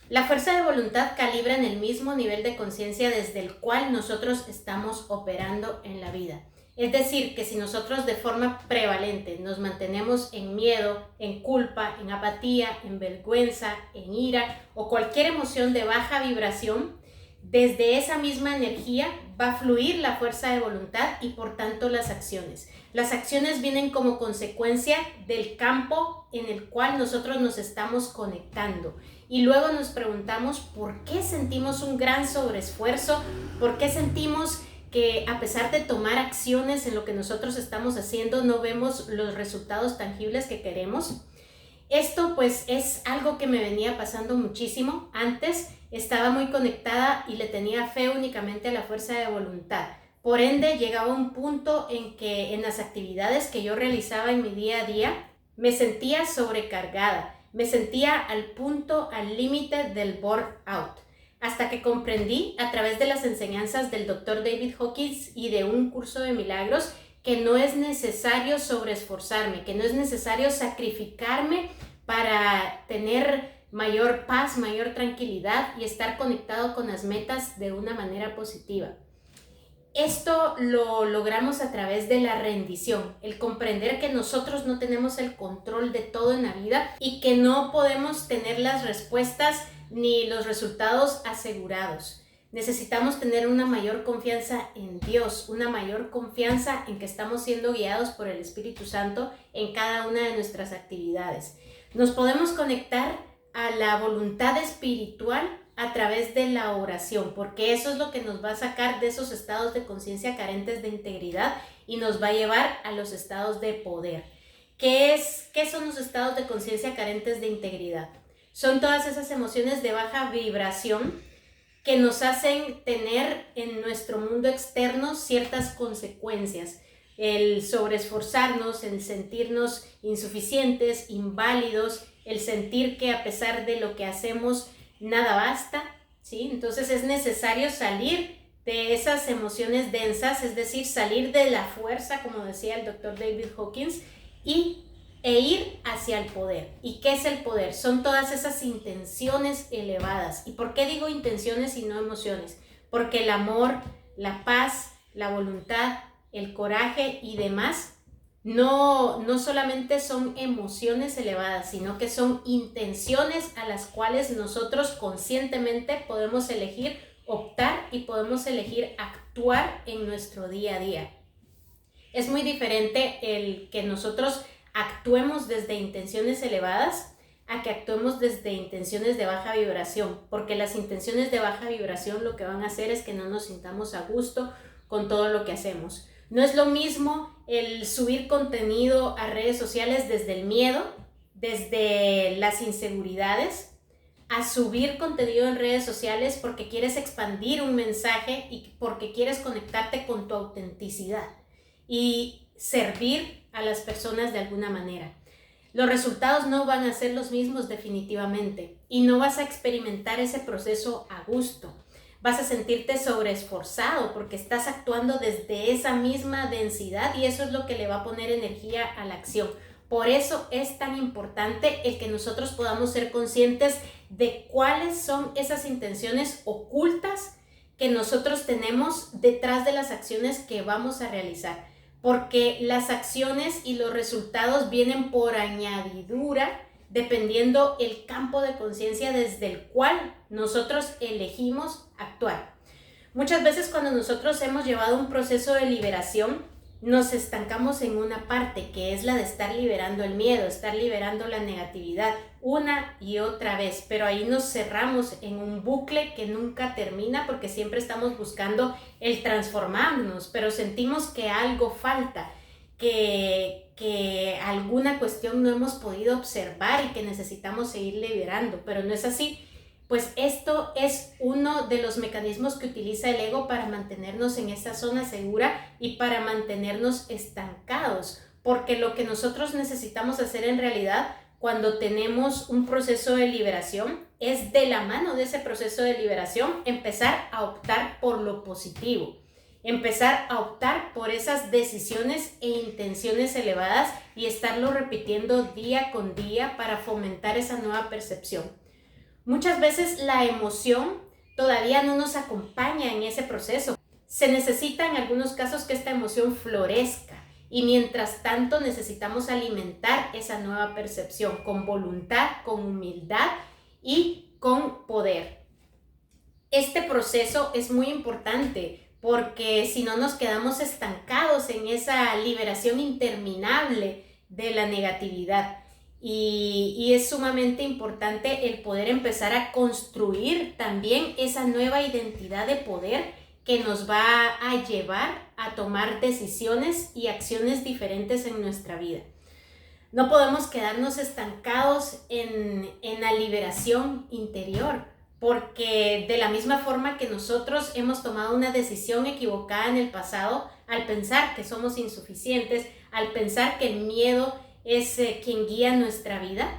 La fuerza de voluntad calibra en el mismo nivel de conciencia desde el cual nosotros estamos operando en la vida. Es decir, que si nosotros de forma prevalente nos mantenemos en miedo, en culpa, en apatía, en vergüenza, en ira o cualquier emoción de baja vibración, desde esa misma energía va a fluir la fuerza de voluntad y por tanto las acciones. Las acciones vienen como consecuencia del campo en el cual nosotros nos estamos conectando. Y luego nos preguntamos por qué sentimos un gran sobreesfuerzo, por qué sentimos que a pesar de tomar acciones en lo que nosotros estamos haciendo, no vemos los resultados tangibles que queremos. Esto pues es algo que me venía pasando muchísimo. Antes estaba muy conectada y le tenía fe únicamente a la fuerza de voluntad. Por ende, llegaba un punto en que en las actividades que yo realizaba en mi día a día, me sentía sobrecargada, me sentía al punto, al límite del burnout. Hasta que comprendí a través de las enseñanzas del Dr. David Hawkins y de un curso de milagros que no es necesario sobreesforzarme, que no es necesario sacrificarme para tener mayor paz, mayor tranquilidad y estar conectado con las metas de una manera positiva. Esto lo logramos a través de la rendición, el comprender que nosotros no tenemos el control de todo en la vida y que no podemos tener las respuestas ni los resultados asegurados. Necesitamos tener una mayor confianza en Dios, una mayor confianza en que estamos siendo guiados por el Espíritu Santo en cada una de nuestras actividades. Nos podemos conectar a la voluntad espiritual a través de la oración, porque eso es lo que nos va a sacar de esos estados de conciencia carentes de integridad y nos va a llevar a los estados de poder. ¿Qué son los estados de conciencia carentes de integridad? Son todas esas emociones de baja vibración que nos hacen tener en nuestro mundo externo ciertas consecuencias. El sobreesforzarnos, el sentirnos insuficientes, inválidos, el sentir que a pesar de lo que hacemos nada basta, ¿sí? Entonces es necesario salir de esas emociones densas, es decir, salir de la fuerza, como decía el Dr. David Hawkins, e ir hacia el poder. ¿Y qué es el poder? Son todas esas intenciones elevadas. ¿Y por qué digo intenciones y no emociones? Porque el amor, la paz, la voluntad, el coraje y demás no solamente son emociones elevadas, sino que son intenciones a las cuales nosotros conscientemente podemos elegir optar y podemos elegir actuar en nuestro día a día. Es muy diferente el que nosotros actuemos desde intenciones elevadas a que actuemos desde intenciones de baja vibración, porque las intenciones de baja vibración lo que van a hacer es que no nos sintamos a gusto con todo lo que hacemos. No es lo mismo el subir contenido a redes sociales desde el miedo, desde las inseguridades, a subir contenido en redes sociales porque quieres expandir un mensaje y porque quieres conectarte con tu autenticidad y servir a las personas de alguna manera. Los resultados no van a ser los mismos definitivamente y no vas a experimentar ese proceso a gusto. Vas a sentirte sobreesforzado porque estás actuando desde esa misma densidad y eso es lo que le va a poner energía a la acción. Por eso es tan importante el que nosotros podamos ser conscientes de cuáles son esas intenciones ocultas que nosotros tenemos detrás de las acciones que vamos a realizar. Porque las acciones y los resultados vienen por añadidura dependiendo el campo de conciencia desde el cual nosotros elegimos actuar. Muchas veces cuando nosotros hemos llevado un proceso de liberación, nos estancamos en una parte que es la de estar liberando el miedo, estar liberando la negatividad una y otra vez, pero ahí nos cerramos en un bucle que nunca termina porque siempre estamos buscando el transformarnos, pero sentimos que algo falta, que alguna cuestión no hemos podido observar y que necesitamos seguir liberando, pero no es así. Pues esto es uno de los mecanismos que utiliza el ego para mantenernos en esa zona segura y para mantenernos estancados, porque lo que nosotros necesitamos hacer en realidad cuando tenemos un proceso de liberación es de la mano de ese proceso de liberación empezar a optar por lo positivo, empezar a optar por esas decisiones e intenciones elevadas y estarlo repitiendo día con día para fomentar esa nueva percepción. Muchas veces la emoción todavía no nos acompaña en ese proceso. Se necesita en algunos casos que esta emoción florezca y mientras tanto necesitamos alimentar esa nueva percepción con voluntad, con humildad y con poder. Este proceso es muy importante porque si no nos quedamos estancados en esa liberación interminable de la negatividad. Y es sumamente importante el poder empezar a construir también esa nueva identidad de poder que nos va a llevar a tomar decisiones y acciones diferentes en nuestra vida. No podemos quedarnos estancados en la liberación interior, porque de la misma forma que nosotros hemos tomado una decisión equivocada en el pasado al pensar que somos insuficientes, al pensar que el miedo es quien guía nuestra vida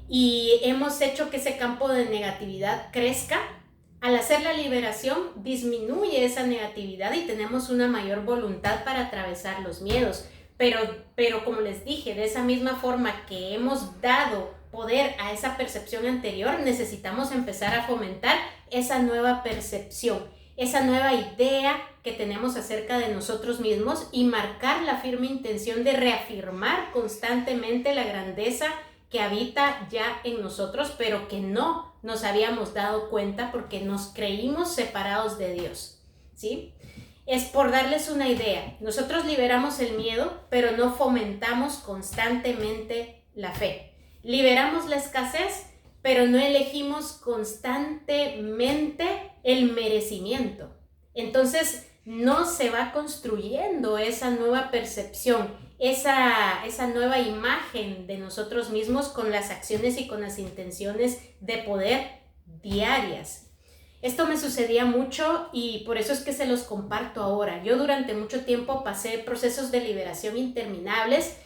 y hemos hecho que ese campo de negatividad crezca. Al hacer la liberación disminuye esa negatividad y tenemos una mayor voluntad para atravesar los miedos. Pero como les dije, de esa misma forma que hemos dado poder a esa percepción anterior, necesitamos empezar a fomentar esa nueva percepción, esa nueva idea que tenemos acerca de nosotros mismos y marcar la firme intención de reafirmar constantemente la grandeza que habita ya en nosotros, pero que no nos habíamos dado cuenta porque nos creímos separados de Dios, ¿sí? Es por darles una idea. Nosotros liberamos el miedo, pero no fomentamos constantemente la fe. Liberamos la escasez, pero no elegimos constantemente el merecimiento. Entonces, no se va construyendo esa nueva percepción, esa nueva imagen de nosotros mismos con las acciones y con las intenciones de poder diarias. Esto me sucedía mucho y por eso es que se los comparto ahora. Yo durante mucho tiempo pasé procesos de liberación interminables.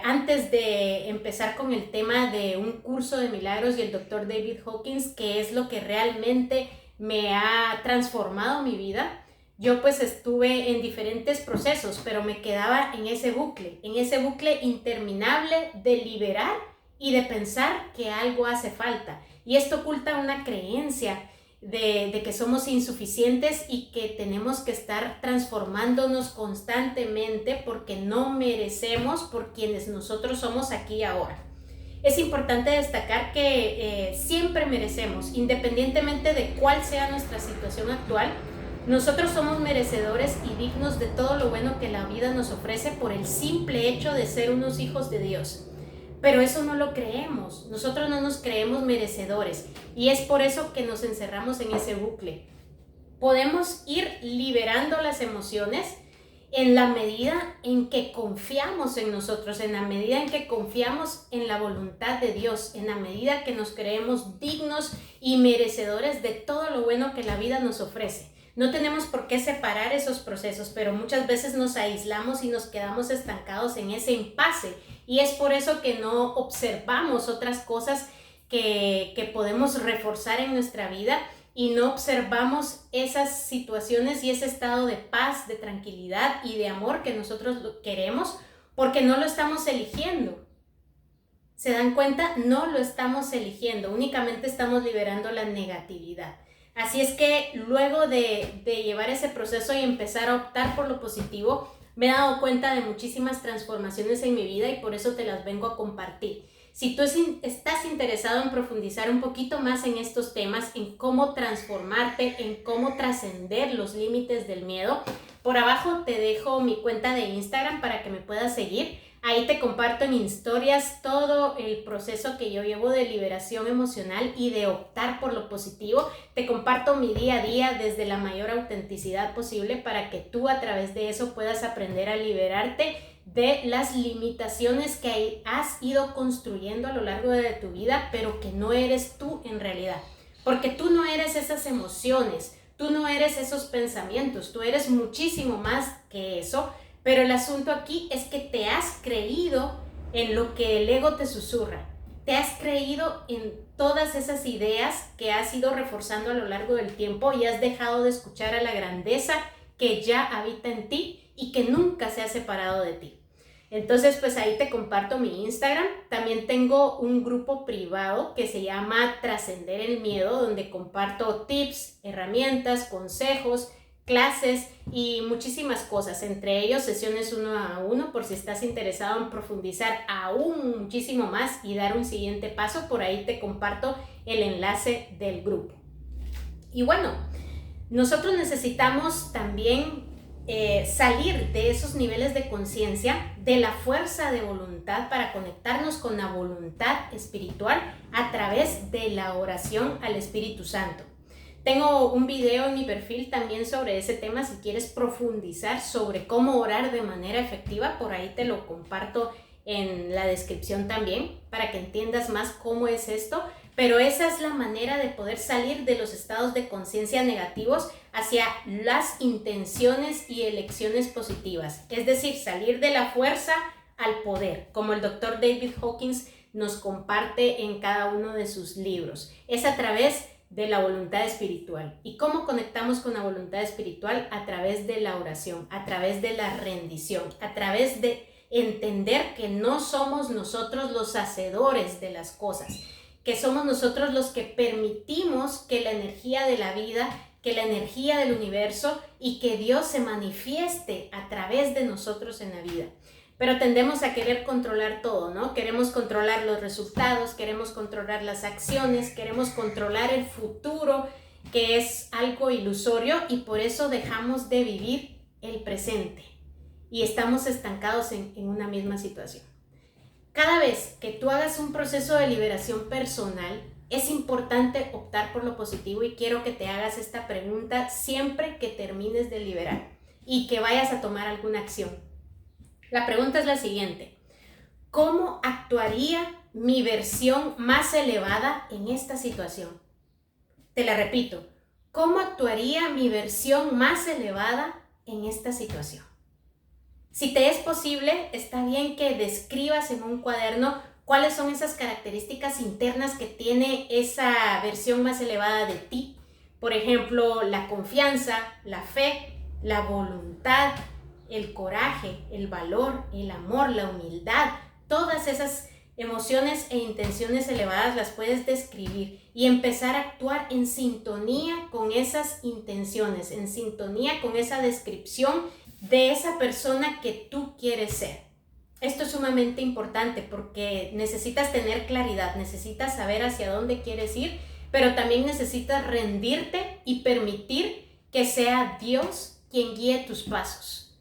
Antes de empezar con el tema de un curso de milagros y el Dr. David Hawkins, que es lo que realmente me ha transformado mi vida, yo pues estuve en diferentes procesos, pero me quedaba en ese bucle interminable de liberar y de pensar que algo hace falta. Y esto oculta una creencia de que somos insuficientes y que tenemos que estar transformándonos constantemente porque no merecemos por quienes nosotros somos aquí y ahora. Es importante destacar que siempre merecemos, independientemente de cuál sea nuestra situación actual. Nosotros somos merecedores y dignos de todo lo bueno que la vida nos ofrece por el simple hecho de ser unos hijos de Dios. Pero eso no lo creemos, nosotros no nos creemos merecedores y es por eso que nos encerramos en ese bucle. Podemos ir liberando las emociones en la medida en que confiamos en nosotros, en la medida en que confiamos en la voluntad de Dios, en la medida que nos creemos dignos y merecedores de todo lo bueno que la vida nos ofrece. No tenemos por qué separar esos procesos, pero muchas veces nos aislamos y nos quedamos estancados en ese impasse. Y es por eso que no observamos otras cosas que podemos reforzar en nuestra vida y no observamos esas situaciones y ese estado de paz, de tranquilidad y de amor que nosotros queremos porque no lo estamos eligiendo. ¿Se dan cuenta? No lo estamos eligiendo, únicamente estamos liberando la negatividad. Así es que luego de llevar ese proceso y empezar a optar por lo positivo, me he dado cuenta de muchísimas transformaciones en mi vida y por eso te las vengo a compartir. Si tú estás interesado en profundizar un poquito más en estos temas, en cómo transformarte, en cómo trascender los límites del miedo, por abajo te dejo mi cuenta de Instagram para que me puedas seguir. Ahí te comparto en historias todo el proceso que yo llevo de liberación emocional y de optar por lo positivo. Te comparto mi día a día desde la mayor autenticidad posible para que tú a través de eso puedas aprender a liberarte de las limitaciones que has ido construyendo a lo largo de tu vida, pero que no eres tú en realidad. Porque tú no eres esas emociones, tú no eres esos pensamientos, tú eres muchísimo más que eso. Pero el asunto aquí es que te has creído en lo que el ego te susurra. Te has creído en todas esas ideas que has ido reforzando a lo largo del tiempo y has dejado de escuchar a la grandeza que ya habita en ti y que nunca se ha separado de ti. Entonces, pues ahí te comparto mi Instagram. También tengo un grupo privado que se llama Trascender el Miedo, donde comparto tips, herramientas, consejos, clases y muchísimas cosas. Entre ellos, sesiones 1-a-1 por si estás interesado en profundizar aún muchísimo más y dar un siguiente paso. Por ahí te comparto el enlace del grupo. Y bueno, nosotros necesitamos también salir de esos niveles de conciencia, de la fuerza de voluntad para conectarnos con la voluntad espiritual a través de la oración al Espíritu Santo. Tengo un video en mi perfil también sobre ese tema, si quieres profundizar sobre cómo orar de manera efectiva, por ahí te lo comparto en la descripción también, para que entiendas más cómo es esto. Pero esa es la manera de poder salir de los estados de conciencia negativos hacia las intenciones y elecciones positivas. Es decir, salir de la fuerza al poder, como el Dr. David Hawkins nos comparte en cada uno de sus libros. Es a través de la voluntad espiritual. ¿Y cómo conectamos con la voluntad espiritual? A través de la oración, a través de la rendición, a través de entender que no somos nosotros los hacedores de las cosas, que somos nosotros los que permitimos que la energía de la vida, que la energía del universo y que Dios se manifieste a través de nosotros en la vida. Pero tendemos a querer controlar todo, ¿no? Queremos controlar los resultados, queremos controlar las acciones, queremos controlar el futuro, que es algo ilusorio, y por eso dejamos de vivir el presente y estamos estancados en una misma situación. Cada vez que tú hagas un proceso de liberación personal, es importante optar por lo positivo, y quiero que te hagas esta pregunta siempre que termines de liberar y que vayas a tomar alguna acción. La pregunta es la siguiente: ¿cómo actuaría mi versión más elevada en esta situación? Te la repito, ¿cómo actuaría mi versión más elevada en esta situación? Si te es posible, está bien que describas en un cuaderno cuáles son esas características internas que tiene esa versión más elevada de ti. Por ejemplo, la confianza, la fe, la voluntad, el coraje, el valor, el amor, la humildad. Todas esas emociones e intenciones elevadas las puedes describir y empezar a actuar en sintonía con esas intenciones, en sintonía con esa descripción de esa persona que tú quieres ser. Esto es sumamente importante porque necesitas tener claridad, necesitas saber hacia dónde quieres ir, pero también necesitas rendirte y permitir que sea Dios quien guíe tus pasos,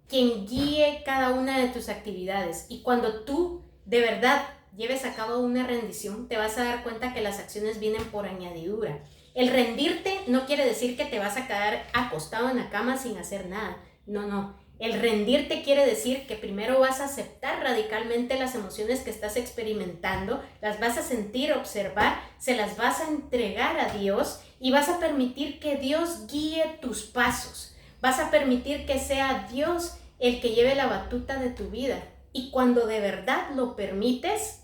quien guíe cada una de tus actividades. Y cuando tú de verdad lleves a cabo una rendición, te vas a dar cuenta que las acciones vienen por añadidura. El rendirte no quiere decir que te vas a quedar acostado en la cama sin hacer nada. No. El rendirte quiere decir que primero vas a aceptar radicalmente las emociones que estás experimentando, las vas a sentir, observar, se las vas a entregar a Dios y vas a permitir que Dios guíe tus pasos. Vas a permitir que sea Dios el que lleve la batuta de tu vida. Y cuando de verdad lo permites,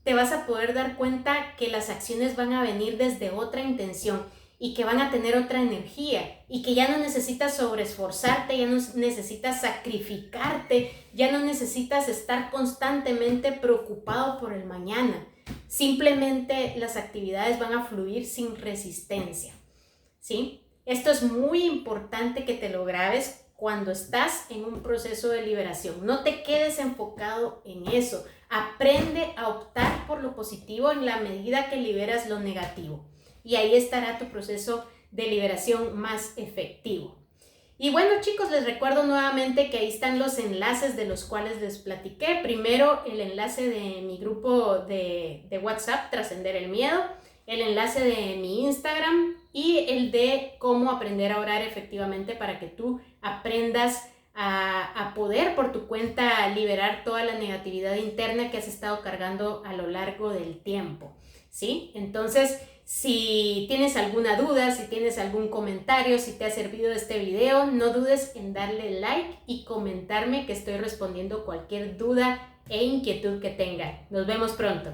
te vas a poder dar cuenta que las acciones van a venir desde otra intención y que van a tener otra energía, y que ya no necesitas sobreesforzarte, ya no necesitas sacrificarte, ya no necesitas estar constantemente preocupado por el mañana. Simplemente las actividades van a fluir sin resistencia, ¿sí? Esto es muy importante que te lo grabes cuando estás en un proceso de liberación. No te quedes enfocado en eso. Aprende a optar por lo positivo en la medida que liberas lo negativo. Y ahí estará tu proceso de liberación más efectivo. Y bueno, chicos, les recuerdo nuevamente que ahí están los enlaces de los cuales les platiqué. Primero, el enlace de mi grupo de WhatsApp, Trascender el Miedo, el enlace de mi Instagram y el de cómo aprender a orar efectivamente para que tú aprendas a poder por tu cuenta liberar toda la negatividad interna que has estado cargando a lo largo del tiempo, ¿sí? Entonces, si tienes alguna duda, si tienes algún comentario, si te ha servido este video, no dudes en darle like y comentarme, que estoy respondiendo cualquier duda e inquietud que tengan. Nos vemos pronto.